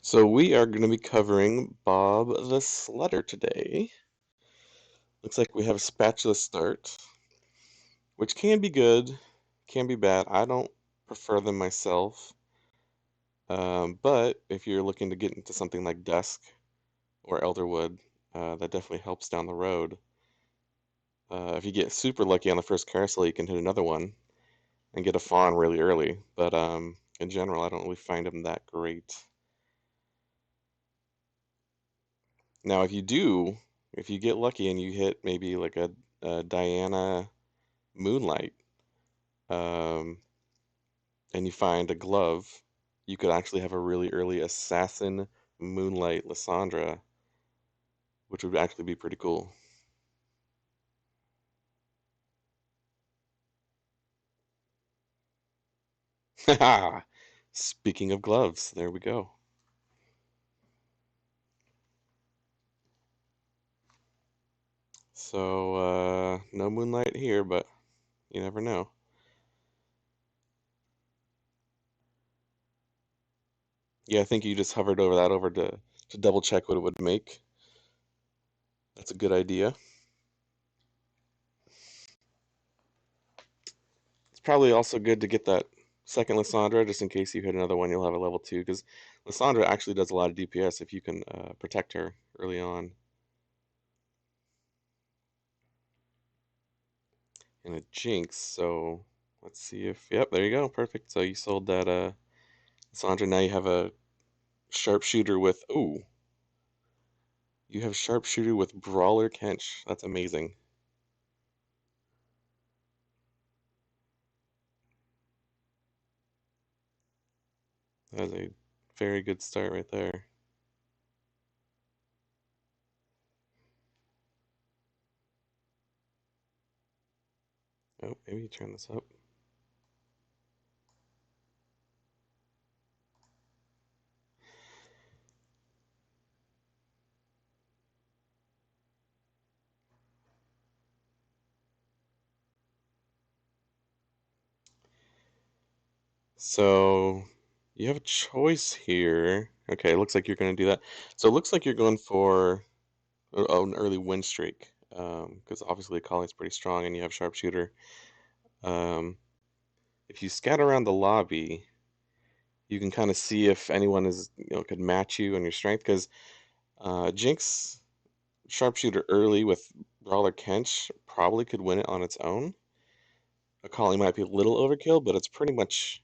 So we are going to be covering BobTheShreddder today. Looks like we have a spatula start, which can be good, can be bad. I don't prefer them myself, but if you're looking to get into something like Dusk or Elderwood, that definitely helps down the road. If you get super lucky on the first carousel, you can hit another one and get a fawn really early. But in general, I don't really find them that great. Now, if you get lucky and you hit maybe like a Diana Moonlight, um, and you find a glove, you could actually have a really early Assassin Moonlight Lysandra, which would actually be pretty cool. Speaking of gloves, there we go. So, no Moonlight here, but you never know. Yeah, I think you just hovered over that to double check what it would make. That's a good idea. It's probably also good to get that second Lysandra, just in case you hit another one, you'll have a level 2, because Lysandra actually does a lot of DPS if you can protect her early on. And a Jinx, so let's see if, yep, there you go, perfect. So you sold that Lysandra, now you have a Sharpshooter with, ooh, you have Sharpshooter with Brawler Kench. That's amazing. That is a very good start right there. Oh, maybe you turn this up. So you have a choice here. Okay, it looks like you're going to do that. So it looks like you're going for an early win streak, because obviously Collie's pretty strong and you have Sharpshooter. Um, if you scout around the lobby, you can kind of see if anyone could match you on your strength, because Jinx Sharpshooter early with Brawler Kench probably could win it on its own. A Collie might be a little overkill, but it's pretty much,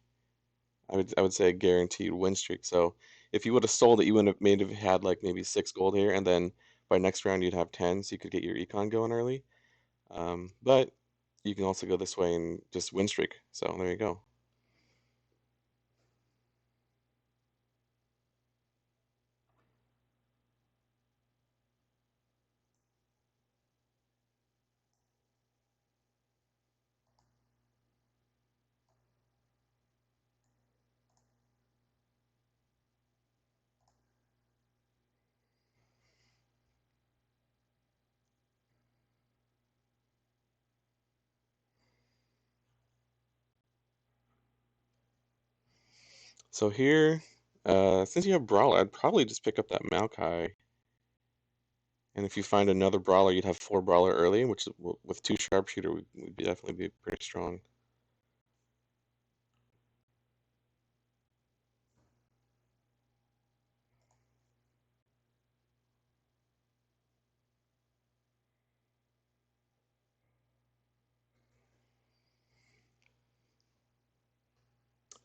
I would say, a guaranteed win streak. So if you would have sold it, you would have maybe had like maybe 6 gold here, and then by next round you'd have 10, so you could get your econ going early. But you can also go this way and just win streak. So there you go. So here, since you have Brawler, I'd probably just pick up that Maokai. And if you find another Brawler, you'd have 4 Brawler early, which with 2 Sharpshooter would definitely be pretty strong.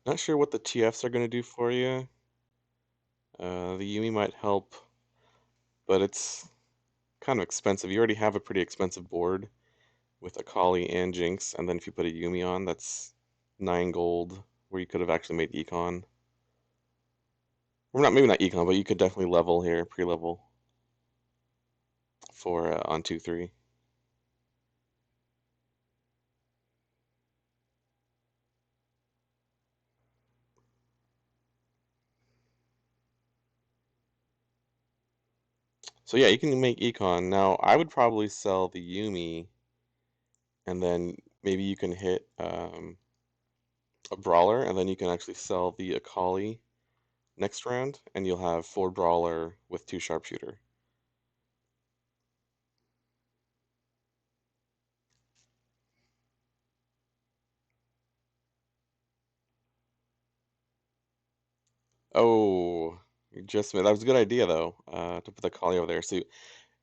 Not sure what the TFs are going to do for you. The Yumi might help, but it's kind of expensive. You already have a pretty expensive board with a Kali and Jinx, and then if you put a Yumi on, that's 9 gold, where you could have actually made Econ. Or not, maybe not Econ, but you could definitely level here, pre-level for on 2-3. So yeah, you can make Econ. Now, I would probably sell the Yumi, and then maybe you can hit a Brawler, and then you can actually sell the Akali next round, and you'll have 4 brawler with 2 sharpshooter. Oh, you just that was a good idea though, to put the collie over there. So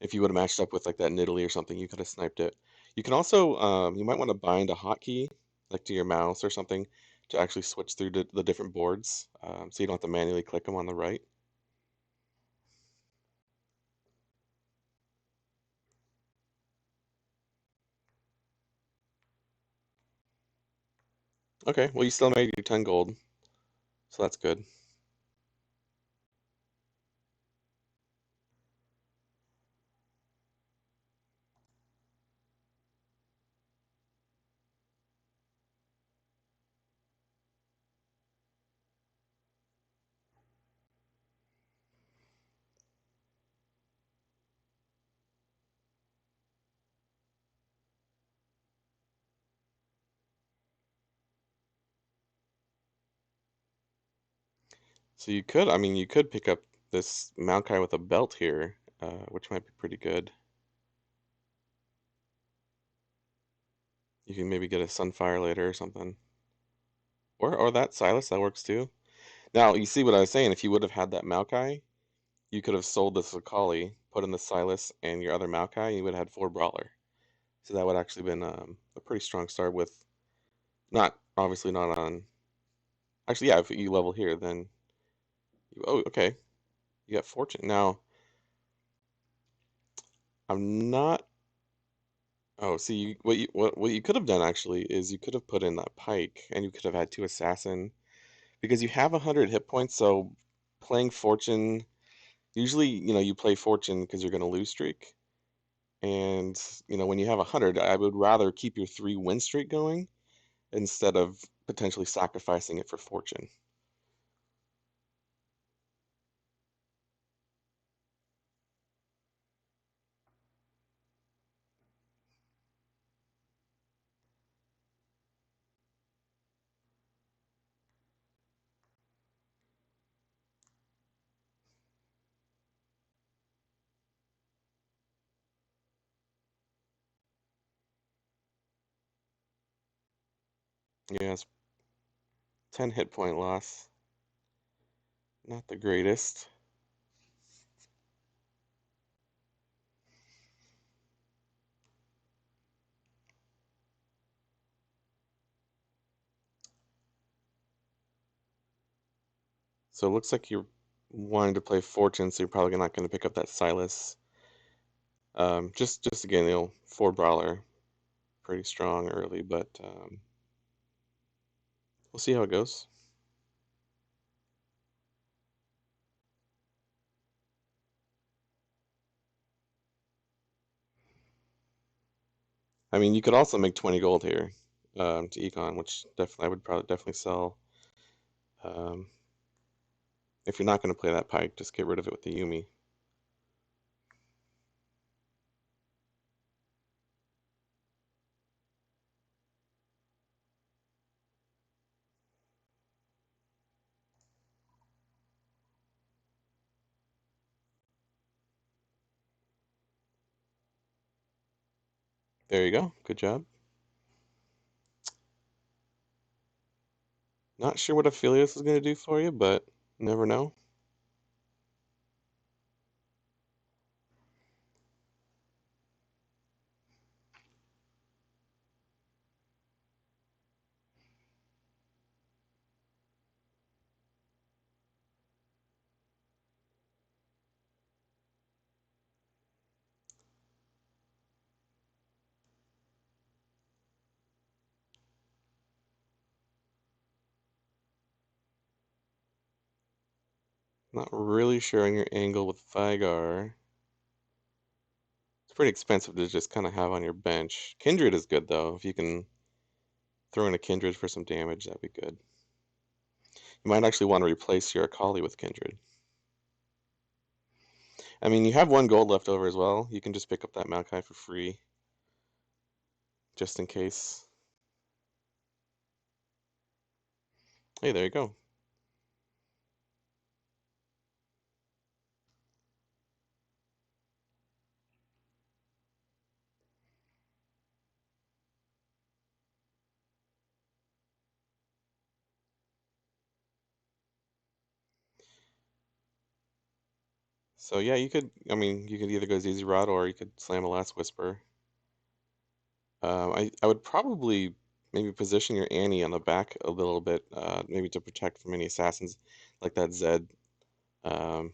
if you would have matched up with like that Nidalee or something, you could have sniped it. You can also, you might want to bind a hotkey, like to your mouse or something, to actually switch through the different boards, so you don't have to manually click them on the right. Okay, well you still made your 10 gold, so that's good. So you could, I mean, you could pick up this Maokai with a belt here, which might be pretty good. You can maybe get a Sunfire later or something. Or that Silas, that works too. Now, you see what I was saying, if you would have had that Maokai, you could have sold this Akali, put in the Silas and your other Maokai, and you would have had 4 brawler. So that would actually been a pretty strong start with not obviously not on actually yeah, if you level here, then oh okay. You got fortune. Now I'm not oh see what you could have done actually is you could have put in that pike and you could have had 2 assassin because you have 100 hit points, so playing fortune usually, you play fortune because you're gonna lose streak. And when you have 100, I would rather keep your 3 win streak going instead of potentially sacrificing it for fortune. Yeah, it's 10 hit point loss. Not the greatest. So it looks like you're wanting to play fortune, so you're probably not going to pick up that Silas. Just again, 4 brawler, pretty strong early, but we'll see how it goes. I mean, you could also make 20 gold here, to econ, which definitely I would probably definitely sell. Um, if you're not going to play that pike, just get rid of it with the Yumi. There you go. Good job. Not sure what Aphelios is going to do for you, but never know. Not really sure on your angle with Vigar. It's pretty expensive to just kind of have on your bench. Kindred is good though. If you can throw in a Kindred for some damage, that'd be good. You might actually want to replace your Akali with Kindred. I mean, you have 1 gold left over as well. You can just pick up that Maokai for free, just in case. Hey, there you go. So yeah, you could. I mean, you could either go ZZ Rod or you could slam a Last Whisper. I would probably maybe position your Annie on the back a little bit, maybe to protect from any assassins like that Zed. Um,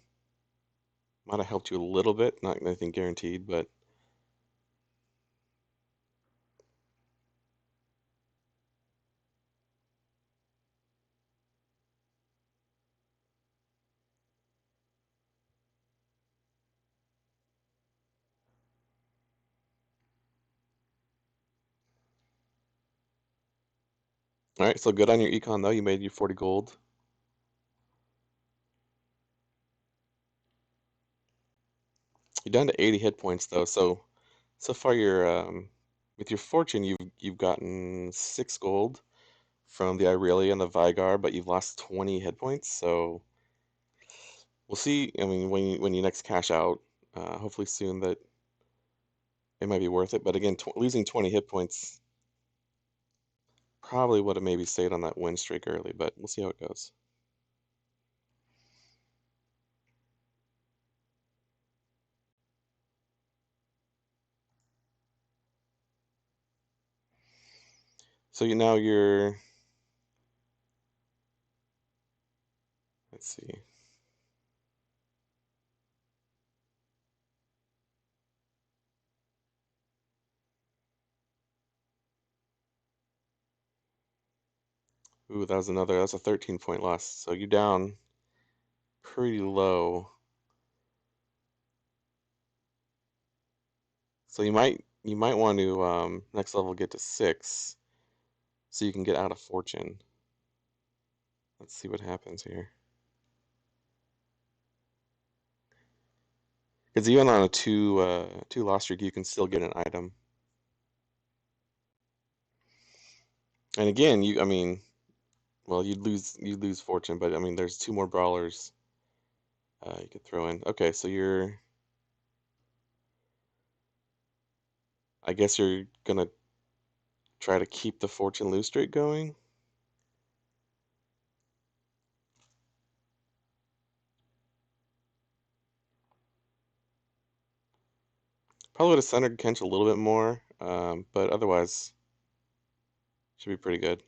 might have helped you a little bit, not anything guaranteed, but all right. So good on your econ though. You made your 40 gold. You're down to 80 hit points though. So far you're with your fortune you've gotten 6 gold from the Irelia and the Vigar, but you've lost 20 hit points. So we'll see. I mean, when you next cash out, hopefully soon, that it might be worth it. But again, losing 20 hit points probably would have maybe stayed on that win streak early, but we'll see how it goes. So let's see. Ooh, that's a 13-point loss. So you're down pretty low. So you might want to next level get to 6 so you can get out of fortune. Let's see what happens here. Because even on a two loss streak, you can still get an item. And again, I mean, well, you'd lose fortune, but I mean, there's 2 more brawlers you could throw in. Okay, so I guess you're gonna try to keep the fortune lose streak going. Probably would have centered Kench a little bit more, but otherwise should be pretty good.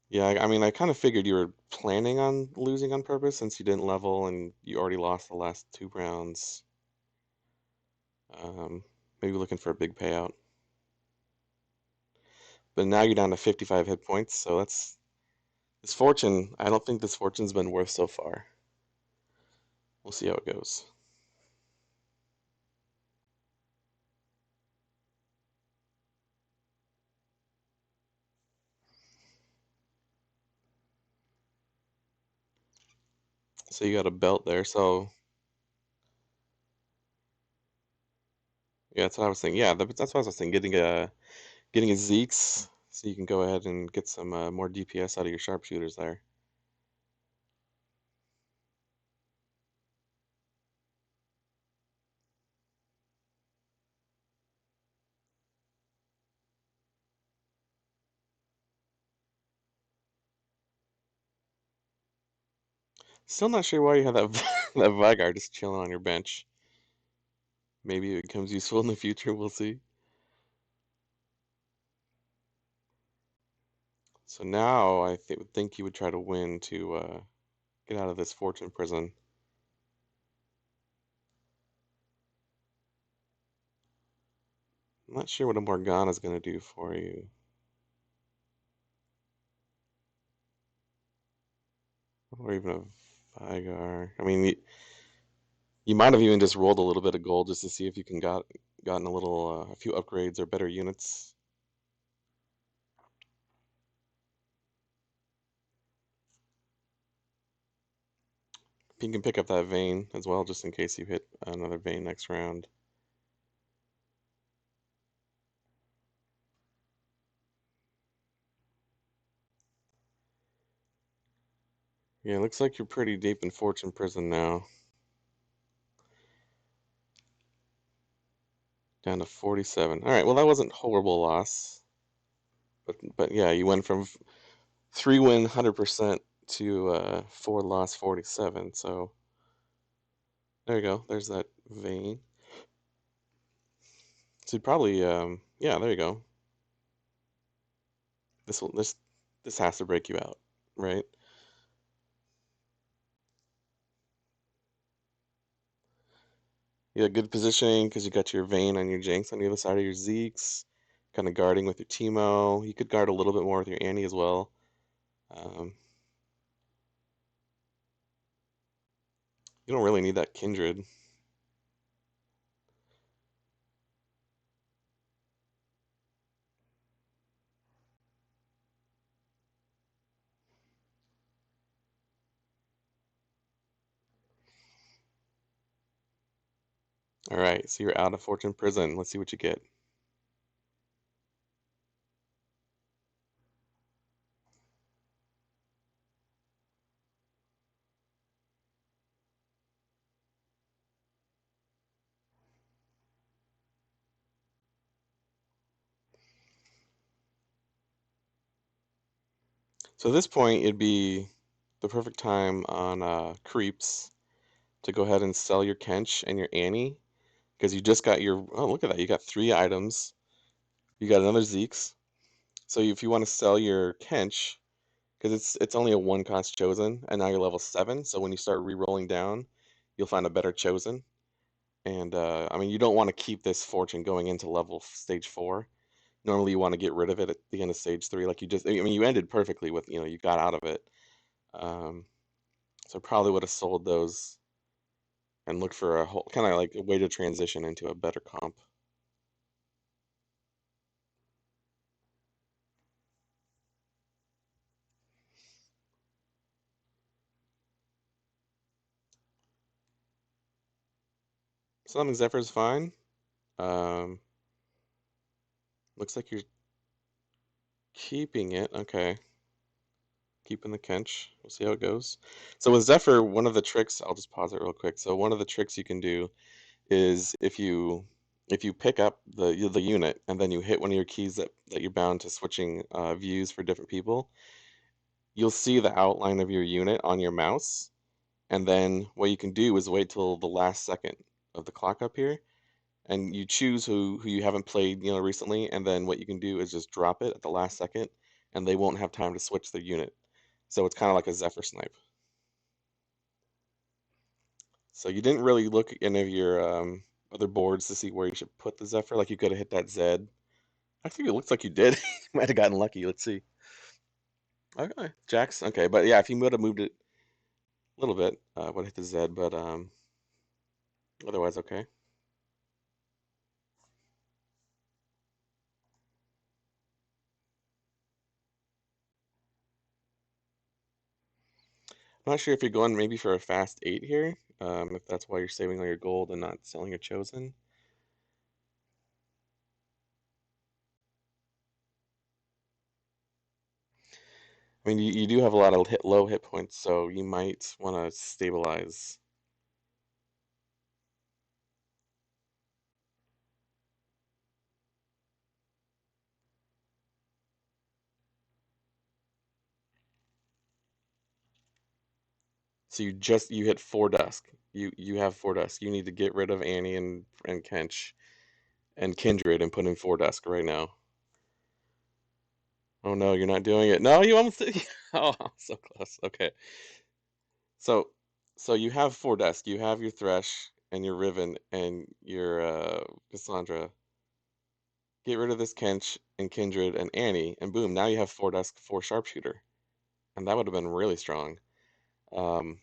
Yeah, I mean, I kind of figured you were planning on losing on purpose since you didn't level and you already lost the last 2 rounds. Um, maybe looking for a big payout. But now you're down to 55 hit points, so this fortune. I don't think this fortune's been worth so far. We'll see how it goes. So you got a belt there. So yeah, that's what I was thinking. Yeah, that's what I was thinking. Getting a Zeke's so you can go ahead and get some more DPS out of your sharpshooters there. Still not sure why you have that that Vigar just chilling on your bench. Maybe it becomes useful in the future. We'll see. So now I would think you would try to win to get out of this fortune prison. I'm not sure what a Morgana is going to do for you, or even a Vigar. I mean, you might have even just rolled a little bit of gold just to see if you can gotten a few upgrades or better units. You can pick up that vein as well, just in case you hit another vein next round. Yeah, it looks like you're pretty deep in Fortune Prison now. Down to 47. All right, well that wasn't horrible loss, but yeah, you went from 3 win 100% to 4 loss 47. So there you go. There's that vein. So you probably yeah, there you go. This has to break you out, right? You got good positioning because you got your vein on your Jinx on the other side of your Zeeks, kind of guarding with your Teemo. You could guard a little bit more with your Annie as well. Um, you don't really need that Kindred. All right, so you're out of Fortune Prison. Let's see what you get. So at this point, it'd be the perfect time on creeps to go ahead and sell your Kench and your Annie because you just got your. Oh, look at that! You got 3 items. You got another Zeeks. So if you want to sell your Kench, because it's only a 1 cost chosen, and now you're level 7. So when you start re-rolling down, you'll find a better chosen. And I mean, you don't want to keep this fortune going into level stage 4. Normally, you want to get rid of it at the end of stage 3. Like you just, I mean, you ended perfectly with, you got out of it. Um, so probably would have sold those and looked for a whole kind of like a way to transition into a better comp. Summoning Zephyr is fine. Um, looks like you're keeping it. Okay. Keeping the Kench. We'll see how it goes. So with Zephyr, one of the tricks, I'll just pause it real quick. So one of the tricks you can do is if you pick up the unit and then you hit one of your keys that you're bound to switching views for different people, you'll see the outline of your unit on your mouse. And then what you can do is wait till the last second of the clock up here, and you choose who you haven't played, recently, and then what you can do is just drop it at the last second, and they won't have time to switch the unit. So it's kind of like a Zephyr snipe. So you didn't really look at any of your other boards to see where you should put the Zephyr. Like you could have hit that Zed. Actually, it looks like you did. You might have gotten lucky. Let's see. Okay, Jax. Okay, but yeah, if you would have moved it a little bit, would have hit the Zed. But otherwise, okay. I'm not sure if you're going maybe for a fast 8 here. If that's why you're saving all your gold and not selling your chosen. I mean, you do have a lot of low hit points, so you might want to stabilize. So you hit 4 dusk. You have 4 dusk. You need to get rid of Annie and Kench and Kindred and put in 4 dusk right now. Oh no, you're not doing it. No, you almost did. Oh, so close. Okay. So so you have 4 dusk. You have your Thresh and your Riven and your Cassandra. Get rid of this Kench and Kindred and Annie, and boom, now you have 4 dusk, 4 sharpshooter. And that would have been really strong. Um,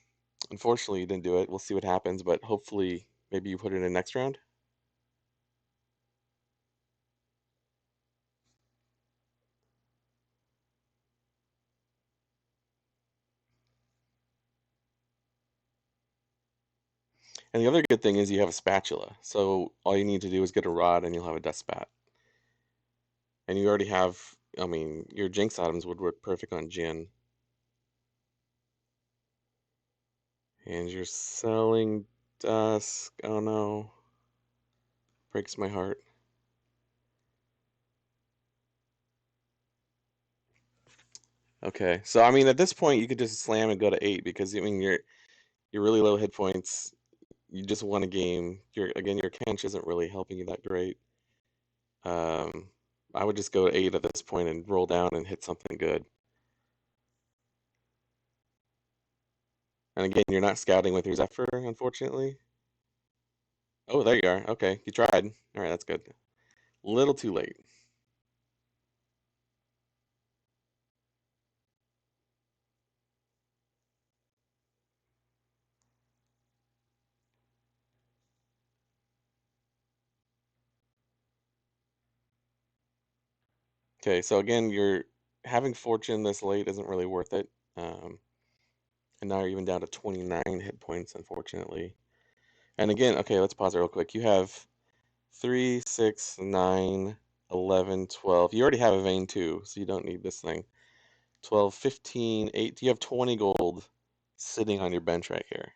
unfortunately, you didn't do it. We'll see what happens, but hopefully, maybe you put it in next round. And the other good thing is you have a spatula. So all you need to do is get a rod and you'll have a death spat. And you already have, I mean, your Jinx items would work perfect on Jin. And you're selling Dusk. Oh no. Breaks my heart. Okay. So I mean, at this point, you could just slam and go to 8 because I mean you're really low hit points. You just won a game. Your Kench isn't really helping you that great. Um, I would just go to 8 at this point and roll down and hit something good. And again, you're not scouting with your Zephyr, unfortunately. Oh, there you are. Okay, you tried. All right, that's good. Little too late. Okay, so again, you're having Fortune this late isn't really worth it. Um, and now you're even down to 29 hit points, unfortunately. And again, okay, let's pause it real quick. You have 3, 6, 9, 11, 12. You already have a vein too, so you don't need this thing. 12, 15, 8. You have 20 gold sitting on your bench right here.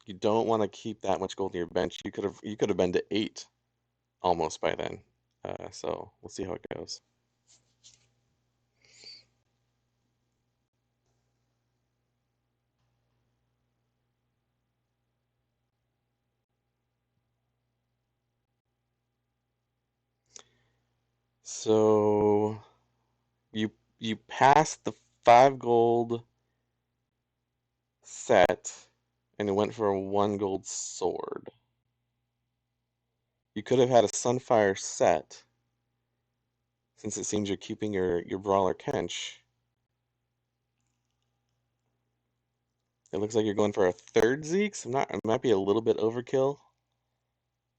You don't want to keep that much gold in your bench. You could have been to 8 almost by then. So we'll see how it goes. So you you passed the 5 gold set and it went for a 1 gold sword. You could have had a Sunfire set since it seems you're keeping your Brawler Kench. It looks like you're going for a third Zeke. So I'm not. It might be a little bit overkill.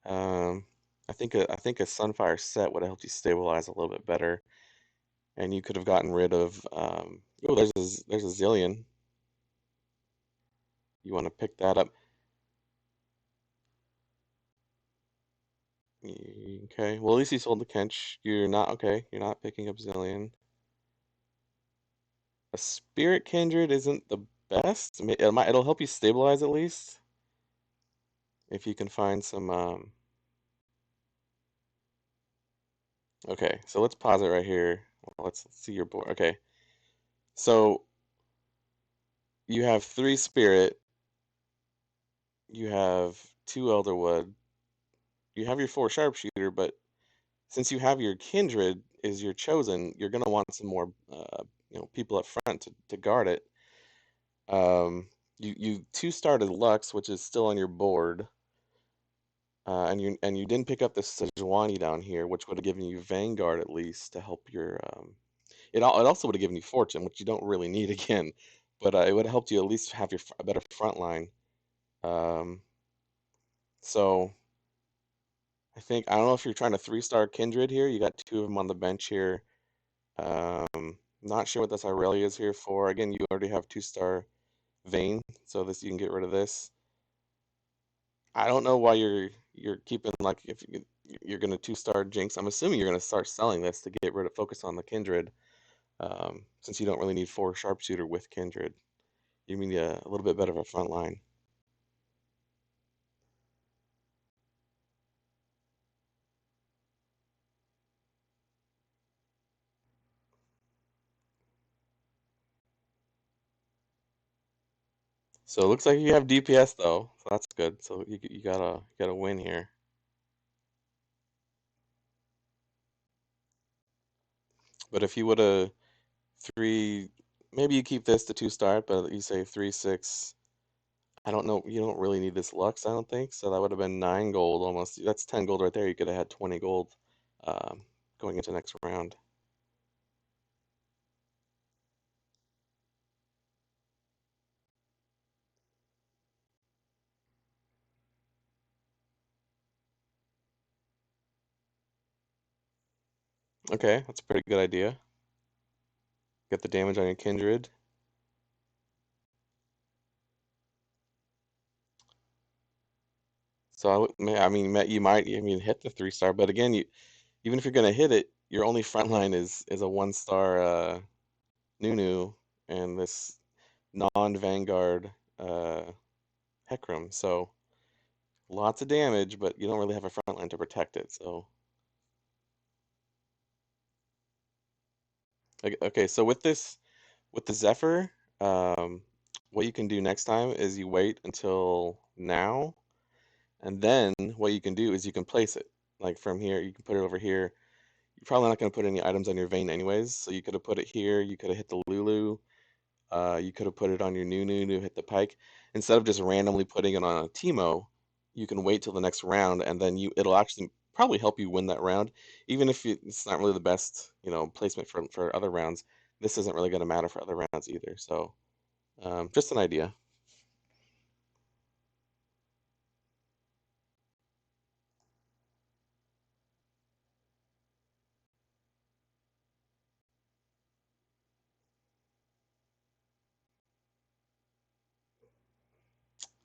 Um, I think a Sunfire set would have helped you stabilize a little bit better, and you could have gotten rid of. Oh, there's a Zillion. You want to pick that up? Okay. Well, at least you sold the Kench. You're not okay. You're not picking up Zillion. A Spirit Kindred isn't the best. It'll help you stabilize at least if you can find some. Okay, so let's pause it right here. Let's see your board. Okay, so you have 3 Spirit, you have 2 Elderwood, you have your 4 Sharpshooter, but since you have your Kindred is your chosen, you're gonna want some more, people up front to guard it. You 2-started Lux, which is still on your board, and you didn't pick up the Sejuani down here, which would have given you Vanguard at least to help your. It also would have given you Fortune, which you don't really need again, but it would have helped you at least have a better front line. Um, so I don't know if you're trying to 3-star Kindred here. You got 2 of them on the bench here. Not sure what this Irelia is here for. Again, you already have 2-star Vayne, so this you can get rid of this. I don't know why you're keeping like if you're gonna 2-star Jinx. I'm assuming you're gonna start selling this to get rid of focus on the Kindred, since you don't really need 4 Sharpshooter with Kindred. You need a little bit better of a front line. So it looks like you have DPS though, so that's good. So you gotta win here. But if you would have 3, maybe you keep this to 2-star, but you say 3, 6. I don't know. You don't really need this Lux, I don't think. So that would have been 9 gold almost. That's 10 gold right there. You could have had 20 gold, um, going into next round. Okay, that's a pretty good idea. Get the damage on your Kindred. So I mean, you might hit the 3-star, but again, even if you're gonna hit it, your only front line is a 1-star Nunu and this non-Vanguard uh, Hecarim. So lots of damage, but you don't really have a front line to protect it. So Okay, so with the Zephyr, um, what you can do next time is you wait until now, and then what you can do is you can place it. Like from here, you can put it over here. You're probably not going to put any items on your vein anyways, so you could have put it here. You could have hit the Lulu. You could have put it on your Nunu to hit the Pike. Instead of just randomly putting it on a Teemo, you can wait till the next round, and then it'll actually probably help you win that round, even if it's not really the best, placement for other rounds. This isn't really going to matter for other rounds either. So, just an idea.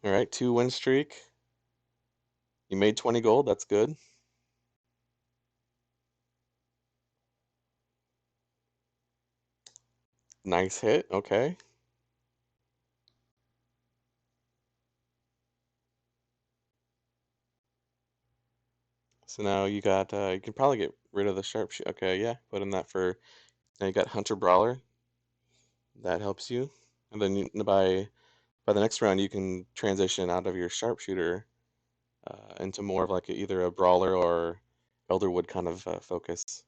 All right, 2 win streak. You made 20 gold. That's good. Nice hit. Okay. So now you can probably get rid of the sharpshooter. Okay, yeah. Put in that for now. You got Hunter Brawler. That helps you, and then by the next round you can transition out of your sharpshooter into more of like either a brawler or Elderwood kind of focus.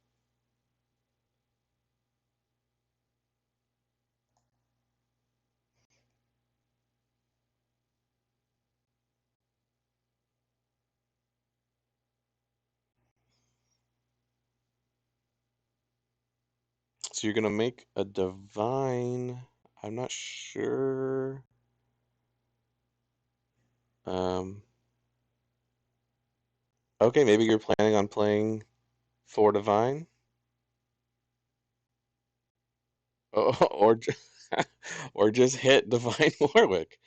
So you're gonna make a divine. I'm not sure. Um, okay, maybe you're planning on playing 4 divine, or or just hit divine Warwick.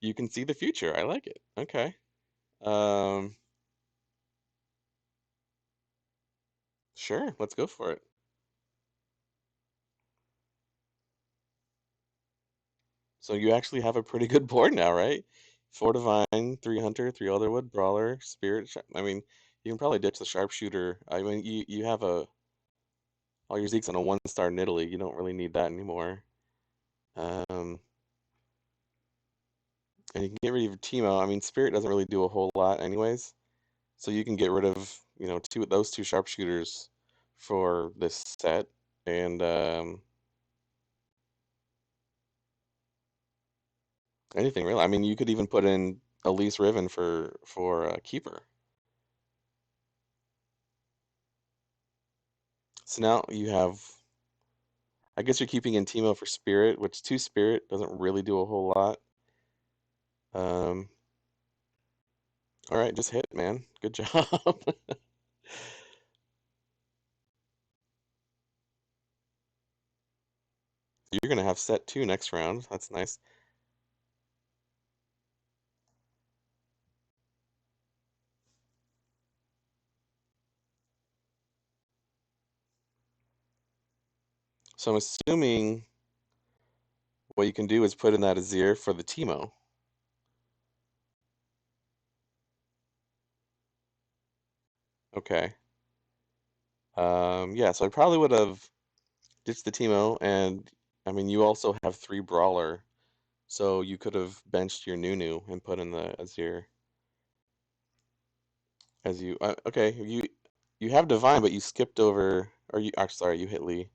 You can see the future. I like it. Okay. Um, sure. Let's go for it. So you actually have a pretty good board now, right? 4 divine, 3 hunter, 3 Elderwood, brawler, spirit. I mean, you can probably ditch the sharpshooter. I mean, you have all your Zeke's on a 1 star Nidalee. You don't really need that anymore. Um, and you can get rid of your Teemo. I mean, spirit doesn't really do a whole lot, anyways. So you can get rid of those 2 sharpshooters for this set, and anything really. I mean, you could even put in Elise Riven for keeper. So now you have. I guess you're keeping in Teemo for Spirit, which 2 Spirit doesn't really do a whole lot. Um, all right, just hit, man. Good job. You're gonna have set 2 next round. That's nice. So I'm assuming what you can do is put in that Azir for the Teemo. Okay. Yeah, so I probably would have ditched the Teemo, and I mean, you also have 3 Brawler, so you could have benched your Nunu and put in the Azir as you. Okay, you have Divine, but you skipped over, or you. Sorry, you hit Lee.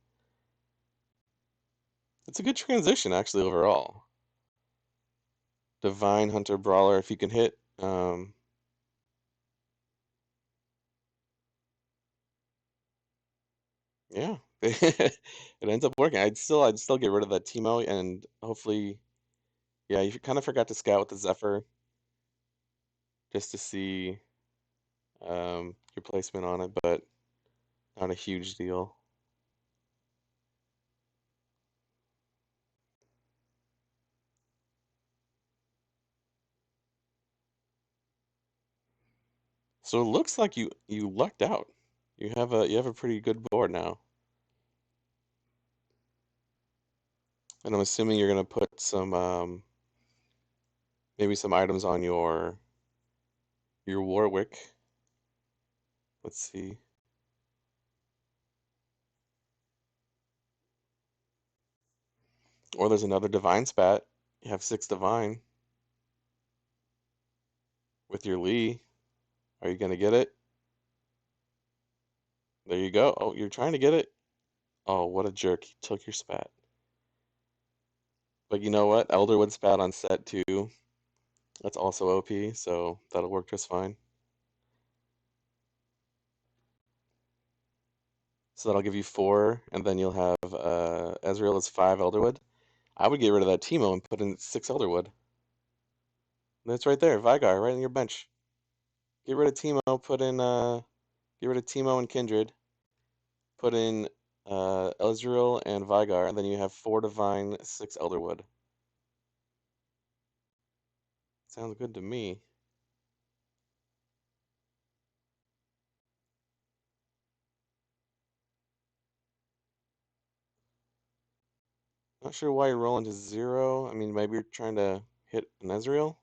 It's a good transition, actually, overall. Divine Hunter Brawler, if you can hit. Yeah, it ends up working. I'd still get rid of that Teemo, and hopefully, yeah, you kind of forgot to scout with the Zephyr just to see your placement on it, but not a huge deal. So it looks like you lucked out. You have a pretty good board now, and I'm assuming you're gonna put some maybe some items on your Warwick. Let's see. Or there's another divine spat. You have 6 divine with your Lee. Are you gonna get it? There you go. Oh, you're trying to get it. Oh, what a jerk. He took your spat. But you know what? Elderwood spat on set 2. That's also OP, so that'll work just fine. So that'll give you 4, and then you'll have Ezreal is 5 Elderwood. I would get rid of that Teemo and put in 6 Elderwood. That's right there, Vigar, right on your bench. Get rid of Teemo, get rid of Teemo and Kindred. Put in Ezreal and Vigar, and then you have 4 Divine, 6 Elderwood. Sounds good to me. Not sure why you're rolling to 0. I mean, maybe you're trying to hit an Ezreal?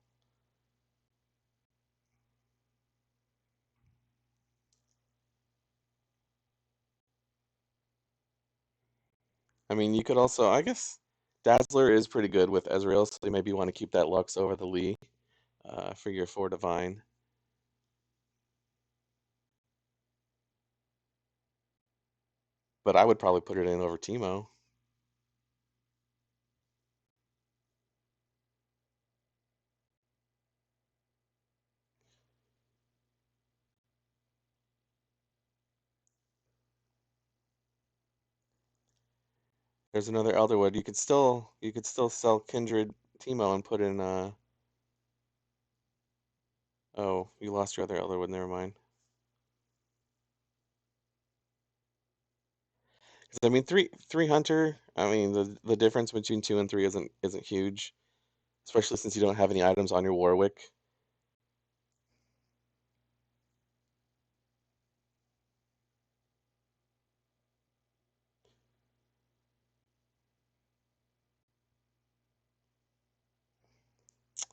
I mean, you could also, I guess, Dazzler is pretty good with Ezreal, so you maybe want to keep that Lux over the Lee for your 4 Divine. But I would probably put it in over Teemo. There's another Elderwood. You could still sell Kindred Teemo and put in oh, you lost your other Elderwood, never mind. 'Cause, I mean, three Hunter. I mean, the difference between 2 and 3 isn't huge, especially since you don't have any items on your Warwick.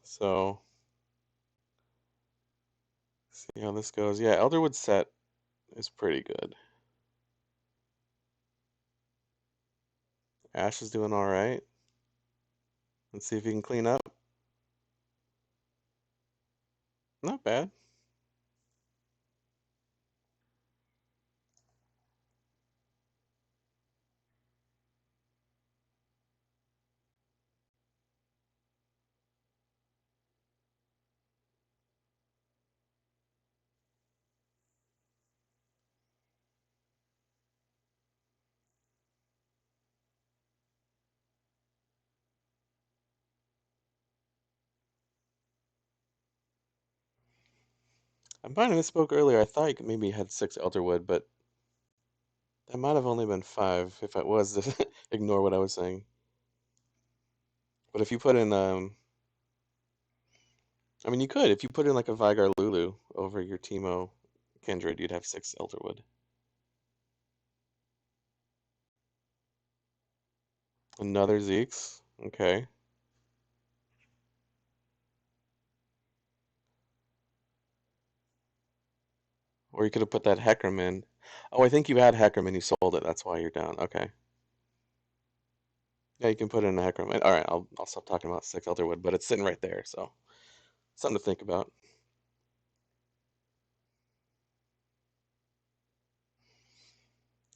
So see how this goes. Yeah, Elderwood set is pretty good. Ash is doing all right. Let's see if he can clean up. Not bad. I might have misspoke earlier. I thought you could maybe had 6 Elderwood, but that might have only been 5 if it was. Ignore what I was saying. But if you put in I mean, you could. If you put in like a Vigar Lulu over your Teemo Kindred, you'd have 6 Elderwood. Another Zeke's. Okay. Or you could have put that Hecarim in. Oh, I think you had Hecarim and you sold it. That's why you're down. Okay. Yeah, you can put in a Hecarim. All right, I'll stop talking about 6 Elderwood, but it's sitting right there, so something to think about.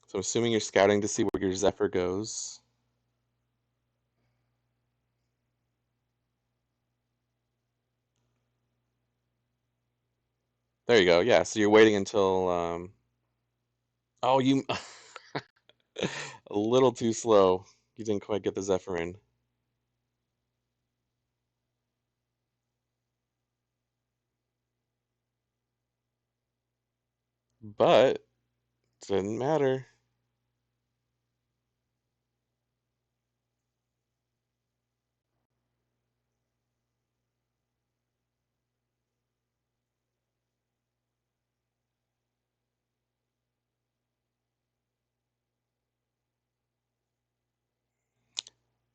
So assuming you're scouting to see where your Zephyr goes. There you go. Yeah, so you're waiting until oh, you a little too slow. You didn't quite get the Zephyr in. But didn't matter.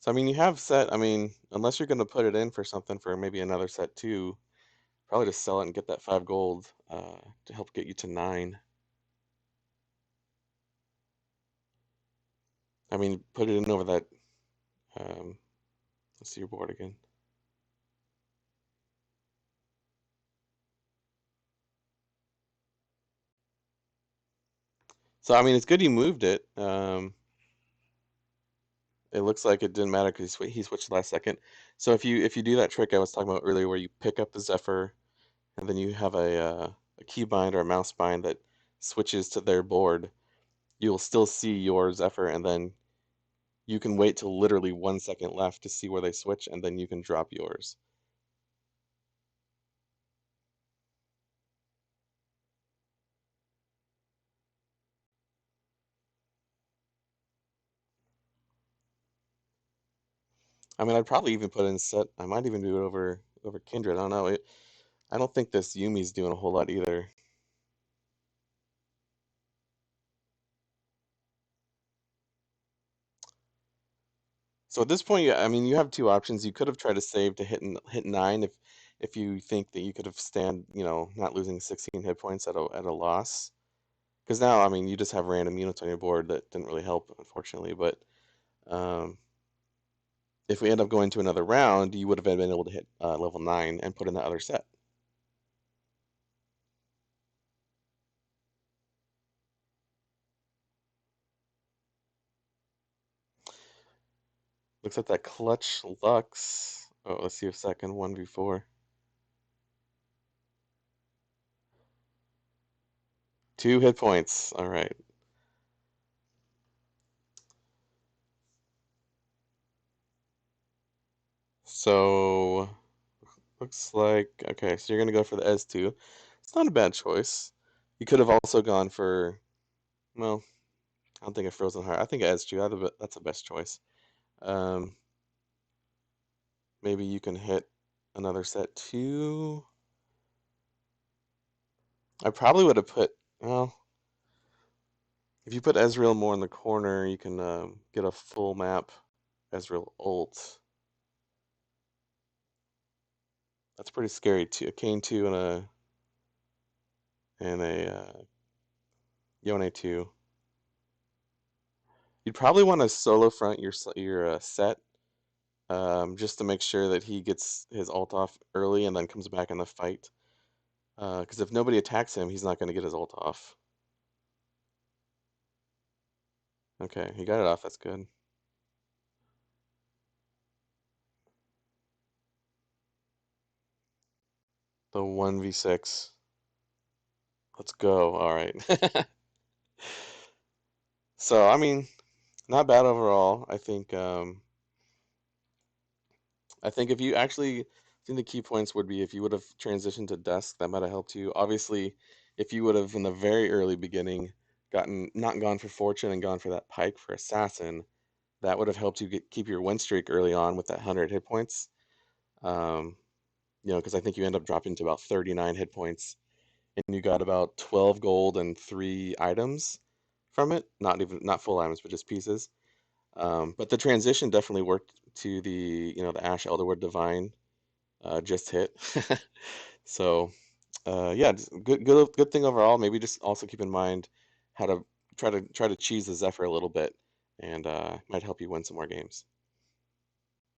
So I mean, you have set. I mean, unless you're going to put it in for something for maybe another set too, probably just sell it and get that 5 gold to help get you to 9. I mean, put it in over that Um, let's see your board again. So I mean, it's good you moved it. It looks like it didn't matter because he switched last second. So if you do that trick I was talking about earlier, where you pick up the Zephyr and then you have a keybind or a mouse bind that switches to their board, you'll still see your Zephyr, and then you can wait till literally 1 second left to see where they switch, and then you can drop yours. I mean, I'd probably even put in set. I might even do it over Kindred. I don't know. I don't think this Yumi's doing a whole lot either. So at this point, yeah, I mean, you have two options. You could have tried to save to hit 9 if you think that you could have not losing 16 hit points at a loss. Because now, I mean, you just have random units on your board that didn't really help, unfortunately. But um, if we end up going to another round, you would have been able to hit level 9 and put in the other set. Looks like that clutch Lux. Oh, let's see a second. 1v4. 2 hit points. All right. So looks like okay. So you're gonna go for the S2. It's not a bad choice. You could have also gone for well, I don't think a Frozen Heart. I think S2. That's the best choice. Um, maybe you can hit another set too. I probably would have put well. If you put Ezreal more in the corner, you can get a full map Ezreal ult. That's pretty scary too. A Kane 2 and a Yone 2. You'd probably want to solo front your set just to make sure that he gets his ult off early and then comes back in the fight. Because if nobody attacks him, he's not going to get his ult off. Okay, he got it off. That's good. The 1v6. Let's go. All right. So, I mean, not bad overall. I think if you actually, I think the key points would be if you would have transitioned to Dusk, that might have helped you. Obviously, if you would have in the very early beginning gotten not gone for Fortune and gone for that Pike for Assassin, that would have helped you keep your win streak early on with that 100 hit points. Um, because I think you end up dropping to about 39 hit points, and you got about 12 gold and 3 items from it. Not full items, but just pieces. But the transition definitely worked to the Ash Elderwood Divine just hit. So yeah, just good thing overall. Maybe just also keep in mind how to try to cheese the Zephyr a little bit, and might help you win some more games.